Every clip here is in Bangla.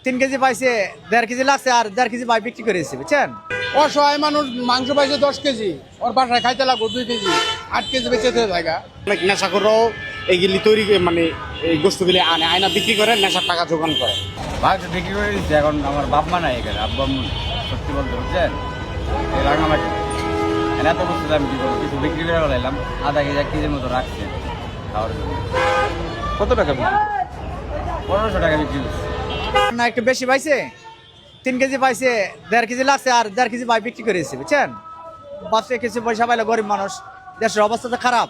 3 কেজি পাইছে, 1.5 কেজি লাগছে আর 1.5 কেজি ভাই বিক্রি করেছে, বুঝছেন? অসহায় মানুষ মাংস পাইছে 10 কেজি, ওর বাসায় খাইতে লাগবো 2 কেজি, 8 কেজি বেঁচে জায়গা। অনেক নেশাখোররাও এইগুলি তৈরি মানে এই গোষ্ঠীগুলি আনে, আয়না বিক্রি করে নেশার টাকা যোগান করে। মাংস বিক্রি করে দিচ্ছে। এখন আমার বাপ মা নাই এখানে, আব্বা সত্যি বলতে বুঝছেন, এই রাঙামাটি এত বস্তু আমি কি করবো, কিছু বিক্রি করে ফেলাইলাম, আধা কেজি 1 কেজির মতো রাখছে খাওয়ার জন্য। কত টাকা বিক্রি? 1500 টাকা বিক্রি করছে। না একটু বেশি পাইছে, 3 কেজি পাইছে, 1.5 কেজি লাগছে আর 1.5 কেজি ভাই বিক্রি করেছে, বুঝছেন? বাচ্চা কিছু পয়সা পাইলে গরিব মানুষ, দেশের অবস্থা তো খারাপ,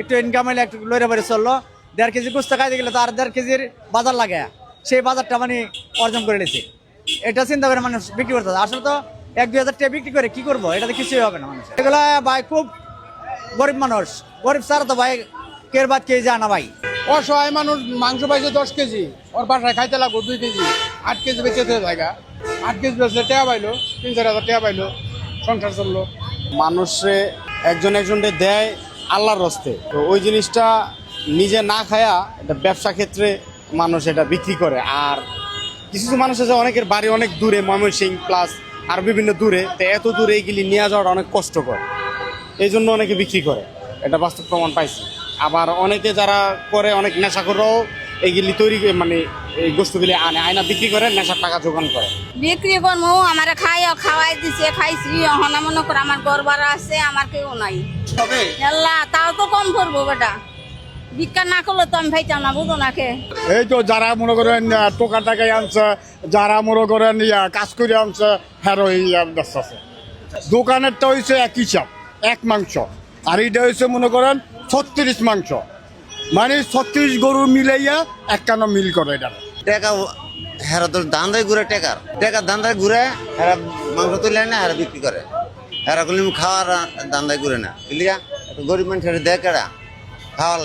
একটু ইনকাম হইলে একটু লইরে বেড়ে চললো। 1.5 কেজি গুস্তা খাইতে গেলে তো আর 1.5 কেজির বাজার লাগে, সেই বাজারটা মানে অর্জন করে নিয়েছে। এটা চিন্তা করে মানুষ বিক্রি করতে হবে। আসলে তো 1-2 হাজার টাকা বিক্রি করে কি করবো, এটা তো কিছুই হবে না মানুষ। এগুলা ভাই খুব গরিব মানুষ, গরিব ছাড়া তো ভাই কের বাদ কে যায় না ভাই। অসহায় মানুষ মাংস পাইছে 10 কেজি, ওর বাসায় খাইতে লাগবো 2 কেজি, 8 কেজি বেঁচে জায়গা। 8 কেজি বেচলে টাকা পাইলো, 3-4 হাজার টাকা পাইলো, সংসার চললো। মানুষে একজন একজনকে দেয় আল্লাহর রস্তে, তো ওই জিনিসটা নিজে না খায়া এটা ব্যবসা ক্ষেত্রে মানুষ এটা বিক্রি করে। আর কিছু কিছু মানুষ আছে অনেকের বাড়ি অনেক দূরে, ময়মনসিংহ প্লাস আর বিভিন্ন দূরে, তো এত দূরে এইগুলি নিয়ে যাওয়াটা অনেক কষ্টকর, এই জন্য অনেকে বিক্রি করে, এটা বাস্তব প্রমাণ পাইছি। আবার অনেকে যারা করে, অনেক নেশাখোররাও এইগুলি তৈরি মানে এই গোষ্ঠীগুলি আনে, আয়না বিক্রি করে নেশার টাকা যোগান করে। বিক্রি করবো, আমার খাওয়াই দিছে, খাইছি। এখন মনে করে আমার গরবার আছে, আমার কেউ নাই। আল্লাহ, তাও তো কম করবো বেটা, ভিক্ষা না করলে তো আমি ভাইতাম না, বুঝো না কে। এই তো যারা মনে করেন টোকা টাকায় আনছে, যারা মনে করেন কাজ করে আনছে, হ্যাঁ আছে। দোকানেরটা হয়েছে একই চাপ, 1 মাংস, আর এইটা হয়েছে মনে করেন 36 মাংস, মানে 36 গরু মিলাইয়া 51 মিল করে এটা। টাকা হেরা তো দান্দায় ঘুরে, টাকার দান্দায় ঘুরে, হেরা মাংস তুলে না, হেরা বিক্রি করে। হেরা গুলি খাওয়ার দান্দায় ঘুরে না, গরিব মানুষের দেখে খাওয়ার